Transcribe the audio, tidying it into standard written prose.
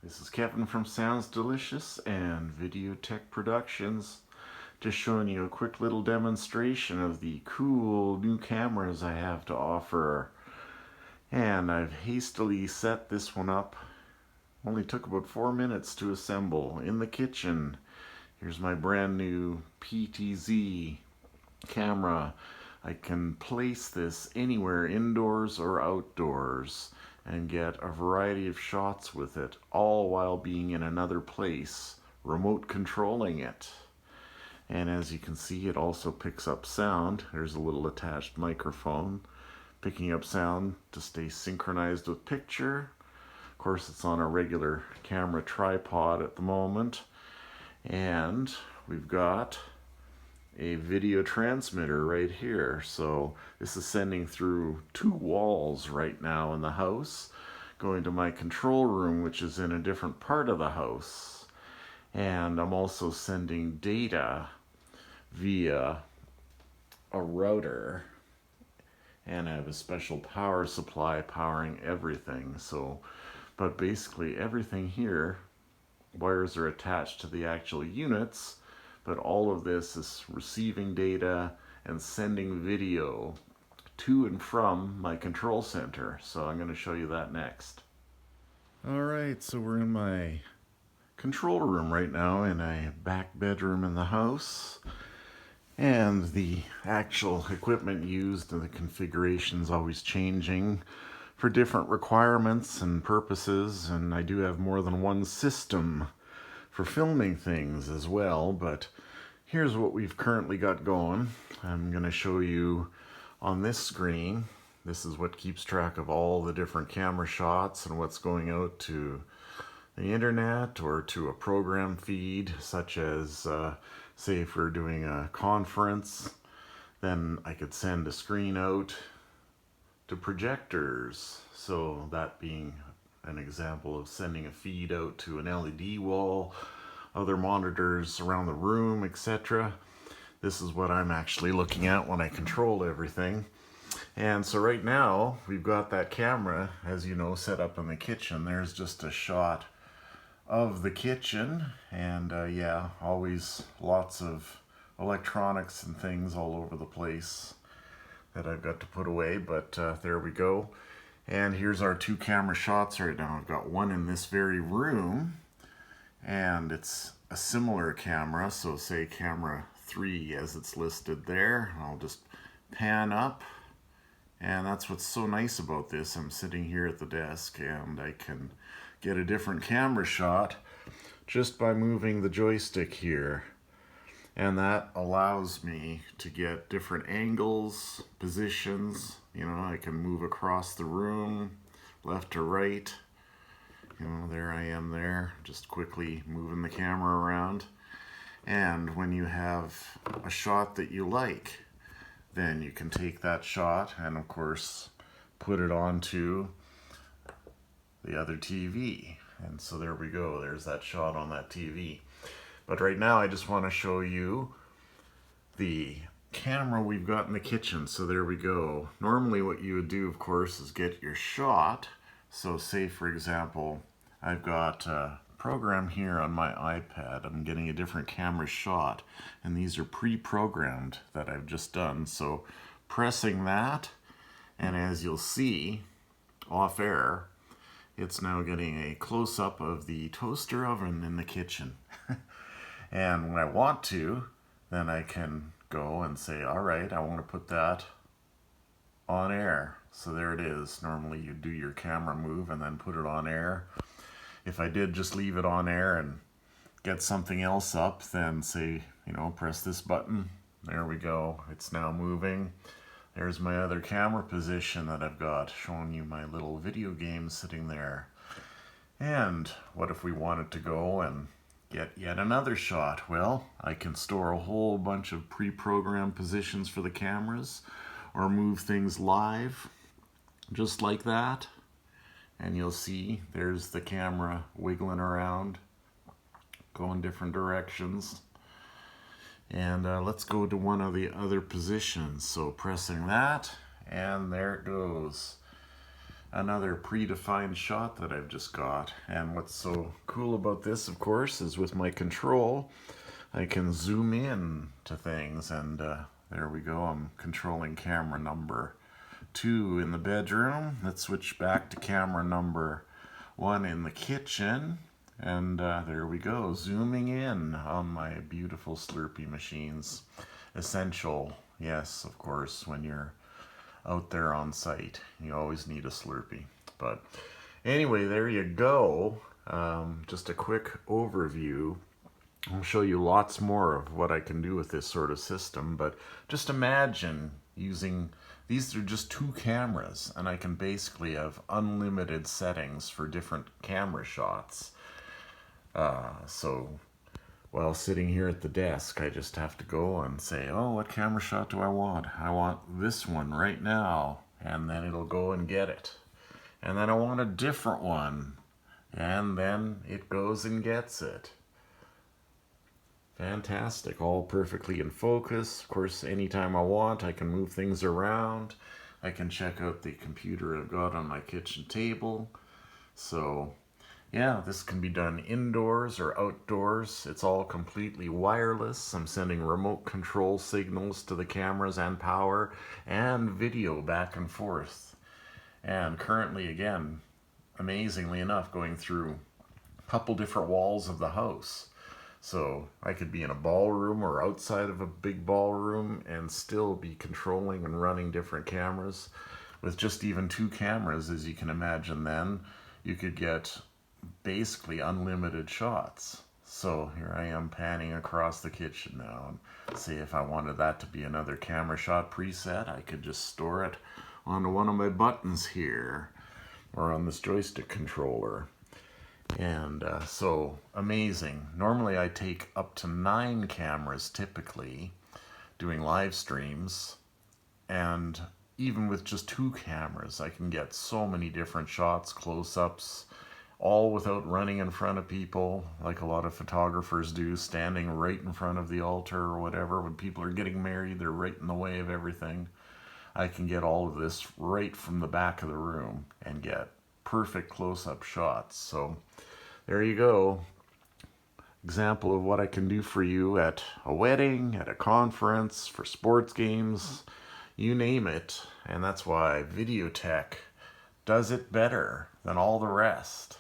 This is Kevin from Sounds Delicious and VideoTekk Productions. Just showing you a quick little demonstration of the cool new cameras I have to offer. And I've hastily set this one up. Only took about 4 minutes to assemble in the kitchen. Here's my brand new PTZ camera. I can place this anywhere, indoors or outdoors, and get a variety of shots with it, all while being in another place, remote controlling it. And as you can see, it also picks up sound. There's a little attached microphone picking up sound to stay synchronized with picture. Of course, it's on a regular camera tripod at the moment. And we've got a video transmitter right here. So this is sending through 2 walls right now in the house, going to my control room, which is in a different part of the house. And I'm also sending data via a router, and I have a special power supply powering everything. So, but basically everything here, wires are attached to the actual units, but all of this is receiving data and sending video to and from my control center. So I'm going to show you that next. Alright, so we're in my control room right now in a back bedroom in the house. And the actual equipment used and the configuration is always changing for different requirements and purposes. And I do have more than one system for filming things as well, but here's what we've currently got going. I'm going to show you on this screen. This is what keeps track of all the different camera shots and what's going out to the internet or to a program feed, such as say if we're doing a conference, then I could send a screen out to projectors. So that being an example of sending a feed out to an LED wall, other monitors around the room, etc. This is what I'm actually looking at when I control everything. And so right now we've got that camera, as you know, set up in the kitchen. There's just a shot of the kitchen, and yeah, always lots of electronics and things all over the place that I've got to put away, but there we go. And here's our 2 camera shots right now. I've got one in this very room, and it's a similar camera, so say camera 3 as it's listed there. I'll just pan up, and that's what's so nice about this. I'm sitting here at the desk and I can get a different camera shot just by moving the joystick here. And that allows me to get different angles, positions. You know, I can move across the room, left to right. You know, there I am there, just quickly moving the camera around. And when you have a shot that you like, then you can take that shot and of course put it onto the other TV. And so there we go, there's that shot on that TV. But right now I just want to show you the camera we've got in the kitchen. So there we go. Normally what you would do, of course, is get your shot. So say, for example, I've got a program here on my iPad. I'm getting a different camera shot, and these are pre-programmed that I've just done. So pressing that, and as you'll see off air, it's now getting a close-up of the toaster oven in the kitchen. And when I want to, then I can go and say, all right, I want to put that on air. So there it is. Normally you do your camera move and then put it on air. If I did just leave it on air and get something else up, then say, you know, press this button. There we go. It's now moving. There's my other camera position that I've got, showing you my little video game sitting there. And what if we wanted to go and get yet another shot? Well, I can store a whole bunch of pre-programmed positions for the cameras, or move things live, just like that. And you'll see there's the camera wiggling around, going different directions. And let's go to one of the other positions. So pressing that, and there it goes. another predefined shot that I've just got. And what's so cool about this, of course, is with my control, I can zoom in to things, and there we go. I'm controlling camera number 2 in the bedroom. Let's switch back to camera number 1 in the kitchen. And there we go, zooming in on my beautiful Slurpee machines. Essential, yes, of course, when you're out there on site. You always need a Slurpee. But anyway, there you go. Just a quick overview. I'll show you lots more of what I can do with this sort of system, but just imagine using, these are just 2 cameras, and I can basically have unlimited settings for different camera shots. So while sitting here at the desk, I just have to go and say, oh, what camera shot do I want? I want this one right now. And then it'll go and get it. And then I want a different one. And then it goes and gets it. Fantastic, all perfectly in focus. Of course, anytime I want, I can move things around. I can check out the computer I've got on my kitchen table. So yeah, this can be done indoors or outdoors. It's all completely wireless. I'm sending remote control signals to the cameras and power and video back and forth. And currently, again, amazingly enough, going through a couple different walls of the house. So I could be in a ballroom or outside of a big ballroom and still be controlling and running different cameras. With just even 2 cameras, as you can imagine, then you could get basically unlimited shots. So here I am panning across the kitchen now, and say if I wanted that to be another camera shot preset, I could just store it onto one of my buttons here or on this joystick controller. And so amazing. Normally I take up to 9 cameras typically doing live streams, and even with just 2 cameras I can get so many different shots, close-ups, all without running in front of people like a lot of photographers do, standing right in front of the altar or whatever. When people are getting married, they're right in the way of everything. I can get all of this right from the back of the room and get perfect close-up shots. So there you go. Example of what I can do for you at a wedding, at a conference, for sports games, you name it. And that's why VideoTekk does it better than all the rest.